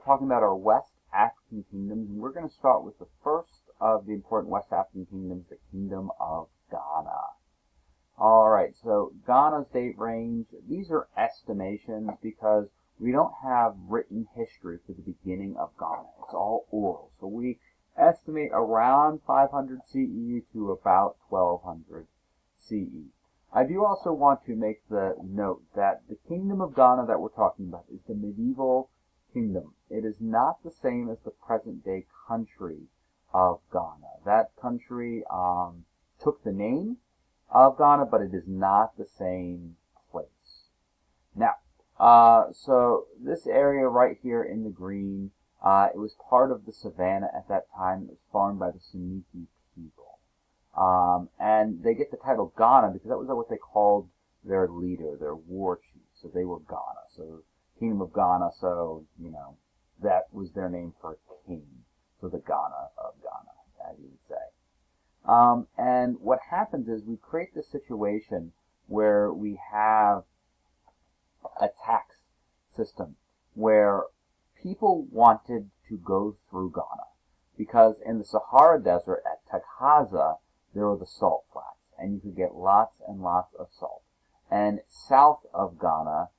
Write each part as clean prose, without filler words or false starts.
talking about our West African kingdoms, and we're going to start with the first of the important West African kingdoms, the Kingdom of Ghana. Alright, so Ghana's date range, these are estimations because we don't have written history for the beginning of Ghana. It's all oral. So we estimate around 500 CE to about 1200 CE. I do also want to make the note that the Kingdom of Ghana that we're talking about is the medieval kingdom. It is not the same as the present-day country of Ghana. That country took the name of Ghana, but it is not the same place. Now, so this area right here in the green, it was part of the savannah at that time. It was farmed by the Soninke people. And they get the title Ghana because that was what they called their leader, their war chief. So they were Ghana. So Kingdom of Ghana, so, that was their name for a king. So the Ghana of Ghana, as you would say. And what happens is we create this situation where we have a tax system where people wanted to go through Ghana because in the Sahara Desert at Taghaza, there were the salt flats, and you could get lots and lots of salt. And south of Ghana,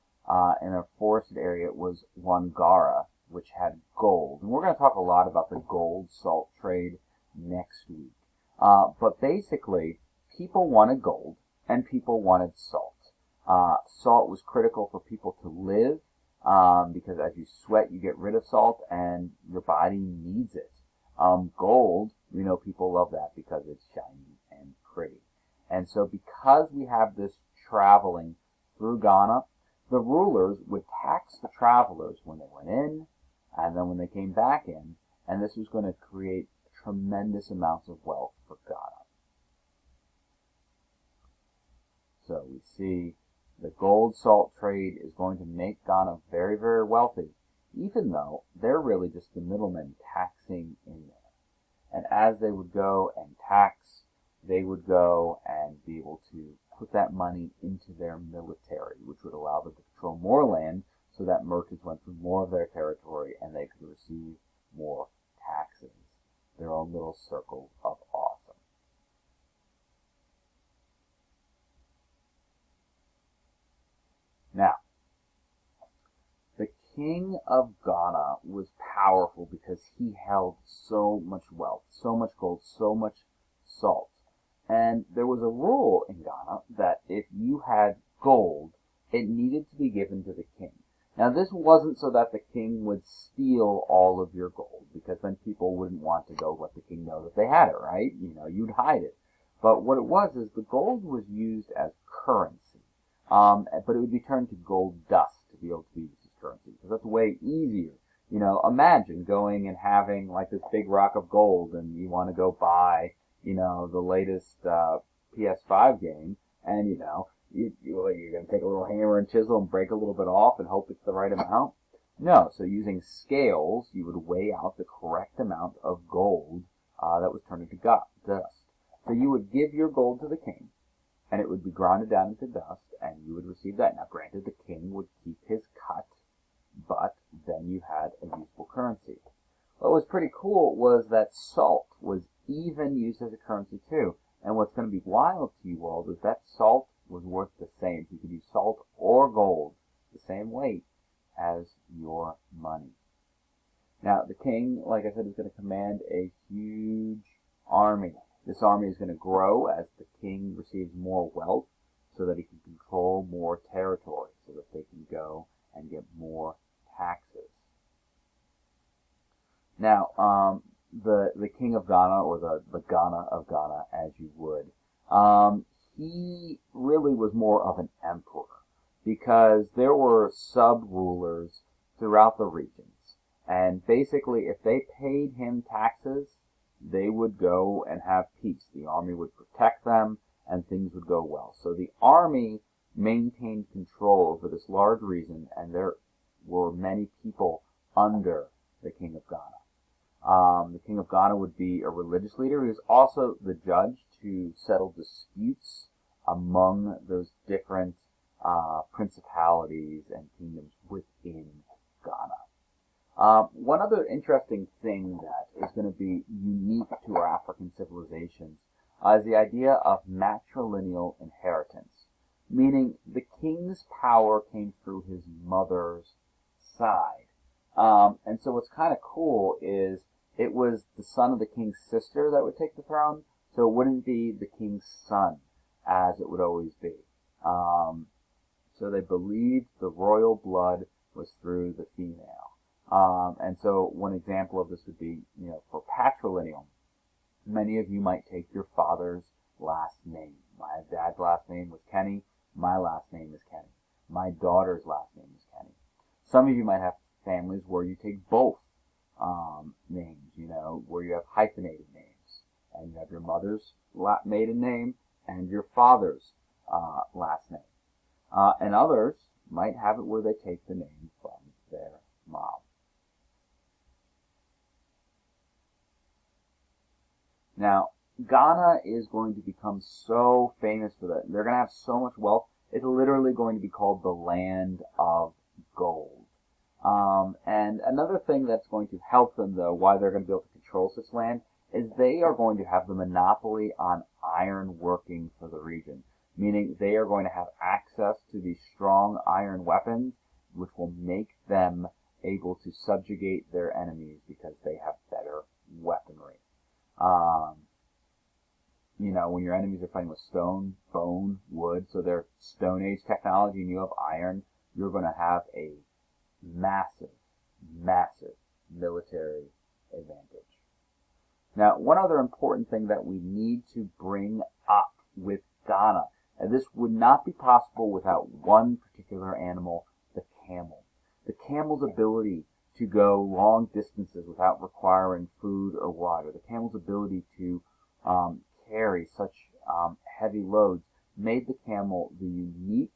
in a forested area, was Wangara, which had gold. And we're going to talk a lot about the gold salt trade next week. But basically, people wanted gold, and people wanted salt. Salt was critical for people to live, because as you sweat, you get rid of salt, and your body needs it. Gold, we know people love that because it's shiny and pretty. And so because we have this traveling through Ghana, the rulers would tax the travelers when they went in and then when they came back in, and this was going to create tremendous amounts of wealth for Ghana. So we see the gold salt trade is going to make Ghana very, very wealthy, even though they're really just the middlemen taxing in there. And as they would go and tax, they would go and be able to put that money into their military, which would allow them to control more land so that merchants went through more of their territory and they could receive more taxes. Their own little circle of awesome. Now, the king of Ghana was powerful because he held so much wealth, so much gold, so much salt. And there was a rule in Ghana that if you had gold, it needed to be given to the king. Now, this wasn't so that the king would steal all of your gold, because then people wouldn't want to go let the king know that they had it, right? You'd hide it. But what it was is the gold was used as currency, but it would be turned to gold dust to be able to be used as currency, because that's way easier. Imagine going and having like this big rock of gold, and you want to go buy, the latest PS5 game, and you're going to take a little hammer and chisel and break a little bit off and hope it's the right amount? No. So using scales, you would weigh out the correct amount of gold that was turned into dust. So you would give your gold to the king, and it would be ground down into dust, and you would receive that. Now, granted, the king would keep his cut, but then you had a useful currency. What was pretty cool was that salt was even used as a currency too. And what's going to be wild to you all is that salt was worth the same. You could use salt or gold, the same weight as your money. Now, the king, like I said, is going to command a huge army. This army is going to grow as the king receives more wealth so that he can control more territory, so that they can go and get more taxes. Now, the king of Ghana, or the Ghana of Ghana, as you would, he really was more of an emperor because there were sub-rulers throughout the regions. And basically, if they paid him taxes, they would go and have peace. The army would protect them, and things would go well. So the army maintained control over this large region, and there were many people under the king of Ghana. The king of Ghana would be a religious leader. He was also the judge to settle disputes among those different principalities and kingdoms within Ghana. One other interesting thing that is going to be unique to our African civilizations is the idea of matrilineal inheritance, meaning the king's power came through his mother's side. And so what's kind of cool is it was the son of the king's sister that would take the throne, so it wouldn't be the king's son as it would always be. So they believed the royal blood was through the female. And so one example of this would be, for patrilineal, many of you might take your father's last name. My dad's last name was Kenny. My last name is Kenny. My daughter's last name is Kenny. Some of you might have families where you take both names, where you have hyphenated names. And you have your mother's maiden name and your father's last name. And others might have it where they take the name from their mom. Now, Ghana is going to become so famous for that. They're going to have so much wealth. It's literally going to be called the land of gold. And another thing that's going to help them, though, why they're going to be able to control such land, is they are going to have the monopoly on iron working for the region, meaning they are going to have access to these strong iron weapons, which will make them able to subjugate their enemies because they have better weaponry. When your enemies are fighting with stone, bone, wood, so they're Stone Age technology and you have iron, you're going to have a massive, massive military advantage. Now, one other important thing that we need to bring up with Ghana, and this would not be possible without one particular animal, the camel. The camel's ability to go long distances without requiring food or water, the camel's ability to carry such heavy loads made the camel the unique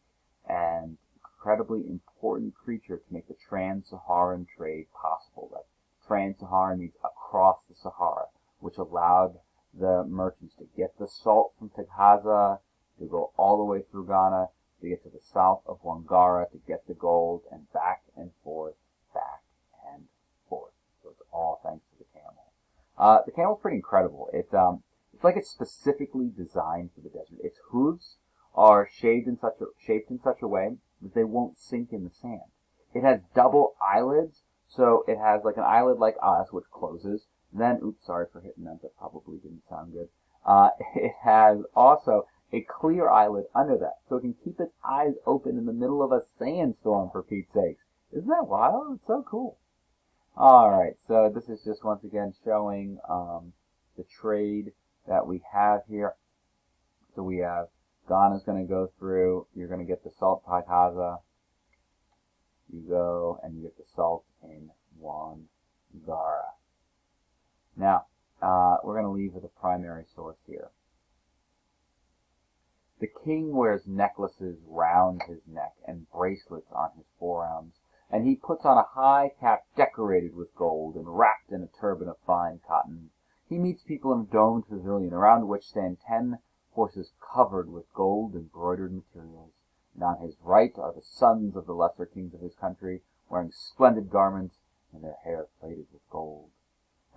and incredibly important creature to make the trans-Saharan trade possible. That trans-Saharan means across the Sahara, which allowed the merchants to get the salt from Tagaza, to go all the way through Ghana, to get to the south of Wangara, to get the gold, and back and forth, back and forth. So it's all thanks to the camel. The camel's pretty incredible. It's like it's specifically designed for the desert. Its hooves are shaped in such a way that they won't sink in the sand. It has double eyelids, so it has like an eyelid like us, which closes. Then, oops, sorry for hitting that. That probably didn't sound good. It has also a clear eyelid under that, so it can keep its eyes open in the middle of a sandstorm, for Pete's sakes. Isn't that wild? It's so cool. Alright, so this is just once again showing the trade that we have here. So we have Ghana's going to go through, you're going to get the salt Tagaza, you go and you get the salt in Wangara. Now, we're going to leave with a primary source here. The king wears necklaces round his neck and bracelets on his forearms, and he puts on a high cap decorated with gold and wrapped in a turban of fine cotton. He meets people in a domed pavilion, around which stand 10 horses covered with gold embroidered materials, and on his right are the sons of the lesser kings of his country, wearing splendid garments and their hair plaited with gold.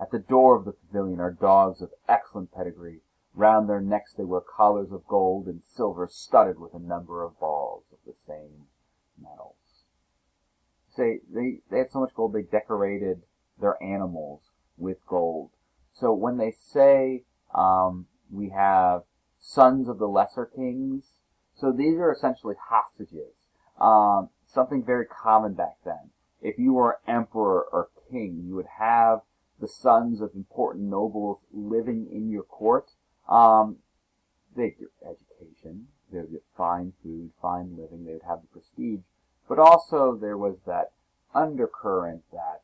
At the door of the pavilion are dogs of excellent pedigree. Round their necks they wear collars of gold and silver studded with a number of balls of the same metals. Say they had so much gold they decorated their animals with gold. So when they say we have sons of the lesser kings, so these are essentially hostages. Something very common back then. If you were emperor or king, you would have the sons of important nobles living in your court. They'd get education, they would get fine food, fine living, they would have the prestige, but also there was that undercurrent that,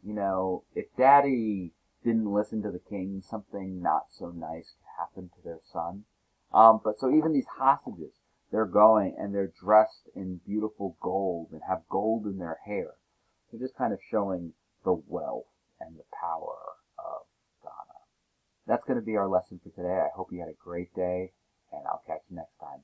if daddy didn't listen to the king, something not so nice could happen to their son. But so even these hostages, they're going and they're dressed in beautiful gold and have gold in their hair. They're just kind of showing the wealth and the power of Ghana. That's going to be our lesson for today. I hope you had a great day, and I'll catch you next time.